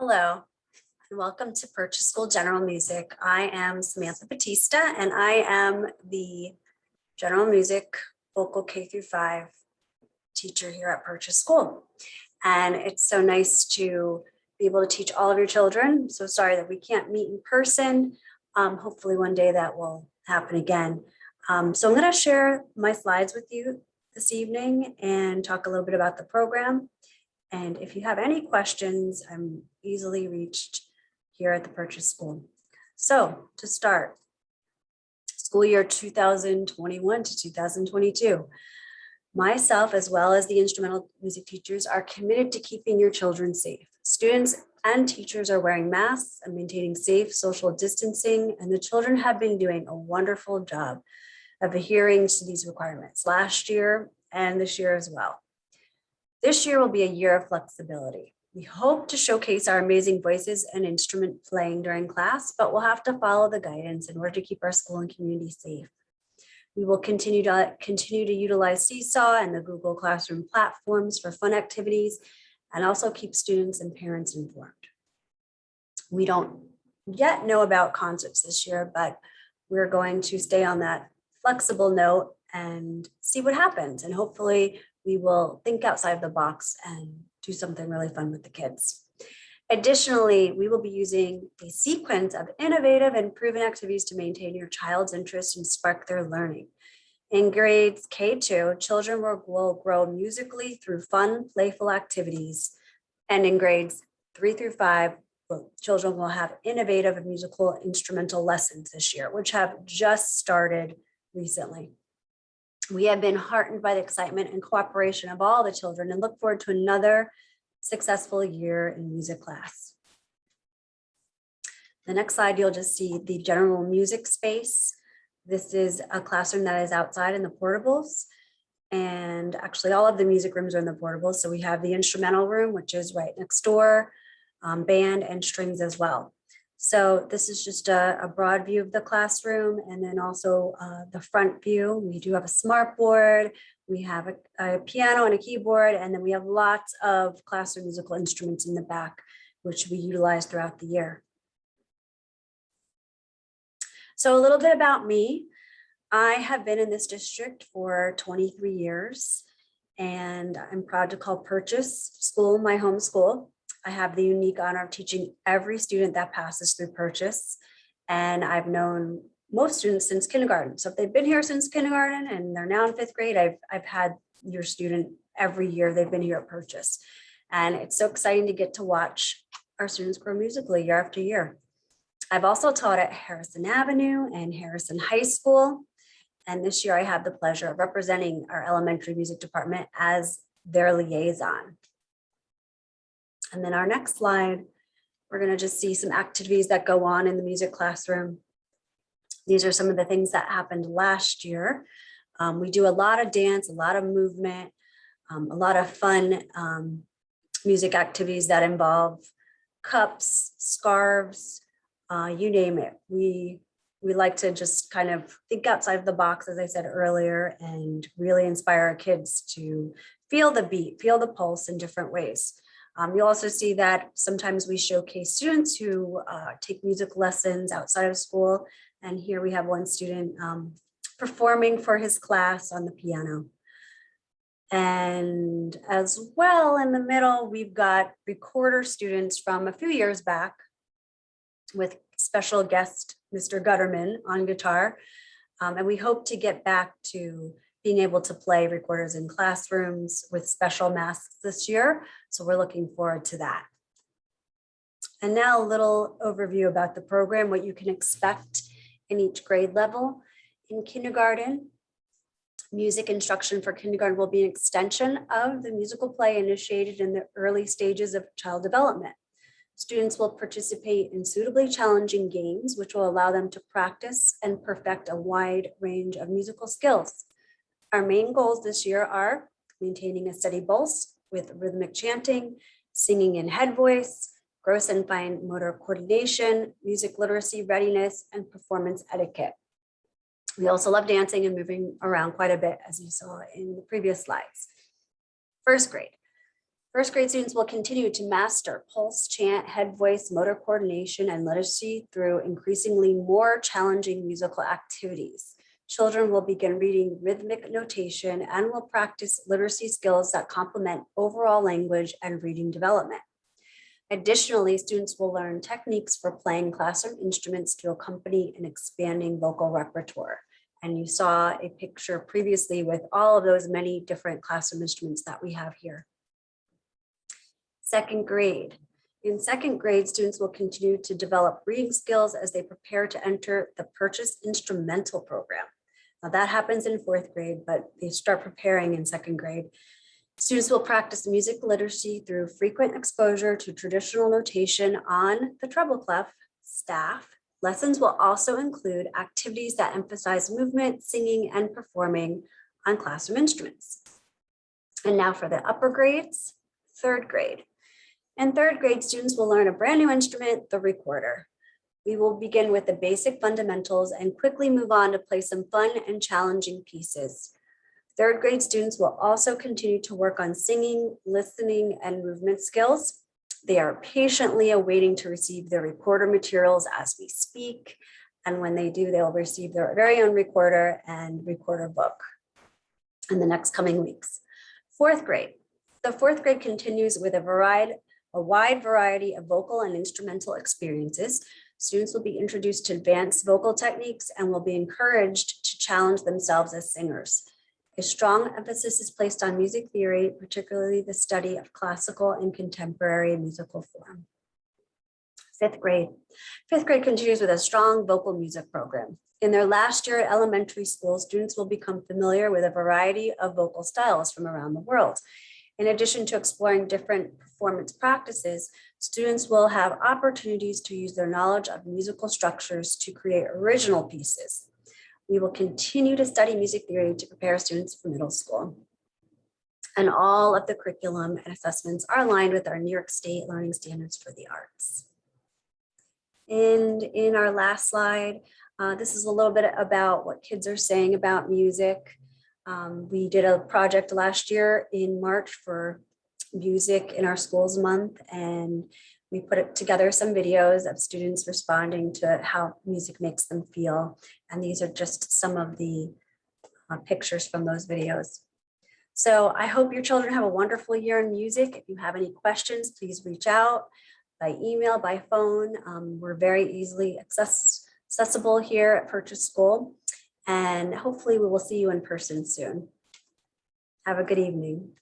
Hello, and welcome to Purchase School General Music. I am Samantha Batista, and I am the General Music Vocal K through 5 teacher here at Purchase School. And it's so nice to be able to teach all of your children. I'm so sorry that we can't meet in person. Hopefully one day that will happen again. So I'm going to share my slides with you this evening and talk a little bit about the program. And if you have any questions, I'm easily reached here at the Purchase School. So to start, school year 2021 to 2022, myself, as well as the instrumental music teachers, are committed to keeping your children safe. Students and teachers are wearing masks and maintaining safe social distancing, and the children have been doing a wonderful job of adhering to these requirements last year and this year as well. This year will be a year of flexibility. We hope to showcase our amazing voices and instrument playing during class, but we'll have to follow the guidance in order to keep our school and community safe. We will continue to utilize Seesaw and the Google Classroom platforms for fun activities and also keep students and parents informed. We don't yet know about concerts this year, but we're going to stay on that flexible note and see what happens. And hopefully we will think outside the box and do something really fun with the kids. Additionally, we will be using a sequence of innovative and proven activities to maintain your child's interest and spark their learning. In grades K2, children will grow musically through fun, playful activities. And in grades 3 through 5, children will have innovative musical instrumental lessons this year, which have just started recently. We have been heartened by the excitement and cooperation of all the children and look forward to another successful year in music class. The next slide, you'll just see the general music space. This is a classroom that is outside in the portables. And actually all of the music rooms are in the portables. So we have the instrumental room, which is right next door, band and strings as well. So this is just a broad view of the classroom, and then also the front view. We do have a smart board, we have a piano and a keyboard, and then we have lots of classroom musical instruments in the back, which we utilize throughout the year. So a little bit about me. I have been in this district for 23 years, and I'm proud to call Purchase School my home school. I have the unique honor of teaching every student that passes through Purchase, and I've known most students since kindergarten. So if they've been here since kindergarten and they're now in 5th grade, I've had your student every year they've been here at Purchase. And it's so exciting to get to watch our students grow musically year after year. I've also taught at Harrison Avenue and Harrison High School. And this year I have the pleasure of representing our elementary music department as their liaison. And then our next slide, we're going to just see some activities that go on in the music classroom. These are some of the things that happened last year. We do a lot of dance, a lot of movement, a lot of fun music activities that involve cups, scarves, you name it. We like to just kind of think outside of the box, as I said earlier, and really inspire our kids to feel the beat, feel the pulse in different ways. You'll also see that sometimes we showcase students who take music lessons outside of school. And here we have one student performing for his class on the piano. And as well in the middle, we've got recorder students from a few years back with special guest Mr. Gutterman on guitar. And we hope to get back to being able to play recorders in classrooms with special masks this year. So we're looking forward to that. And now a little overview about the program, what you can expect in each grade level. In kindergarten, music instruction for kindergarten will be an extension of the musical play initiated in the early stages of child development. Students will participate in suitably challenging games, which will allow them to practice and perfect a wide range of musical skills. Our main goals this year are maintaining a steady pulse with rhythmic chanting, singing in head voice, gross and fine motor coordination, music literacy readiness, and performance etiquette. We also love dancing and moving around quite a bit, as you saw in the previous slides. First grade. First grade students will continue to master pulse, chant, head voice, motor coordination, and literacy through increasingly more challenging musical activities. Children will begin reading rhythmic notation and will practice literacy skills that complement overall language and reading development. Additionally, students will learn techniques for playing classroom instruments to accompany an expanding vocal repertoire. And you saw a picture previously with all of those many different classroom instruments that we have here. Second grade. In second grade, students will continue to develop reading skills as they prepare to enter the Purchase Instrumental program. Now that happens in fourth grade, but they start preparing in second grade. Students will practice music literacy through frequent exposure to traditional notation on the treble clef staff. Lessons will also include activities that emphasize movement, singing, and performing on classroom instruments. And now for the upper grades, third grade. In third grade, students will learn a brand new instrument, the recorder. We will begin with the basic fundamentals and quickly move on to play some fun and challenging pieces. Third grade students will also continue to work on singing, listening, and movement skills. They are patiently awaiting to receive their recorder materials as we speak. And when they do, they'll receive their very own recorder and recorder book in the next coming weeks. Fourth grade. The fourth grade continues with a wide variety of vocal and instrumental experiences. Students will be introduced to advanced vocal techniques and will be encouraged to challenge themselves as singers. A strong emphasis is placed on music theory, particularly the study of classical and contemporary musical form. Fifth grade. Fifth grade continues with a strong vocal music program. In their last year at elementary school, students will become familiar with a variety of vocal styles from around the world. In addition to exploring different performance practices, students will have opportunities to use their knowledge of musical structures to create original pieces. We will continue to study music theory to prepare students for middle school. And all of the curriculum and assessments are aligned with our New York State Learning Standards for the Arts. And in our last slide, this is a little bit about what kids are saying about music. We did a project last year in March for Music in Our Schools Month, and we put together some videos of students responding to how music makes them feel. And these are just some of the pictures from those videos. So I hope your children have a wonderful year in music. If you have any questions, please reach out by email, by phone. We're very easily accessible here at Purchase School. And hopefully we will see you in person soon. Have a good evening.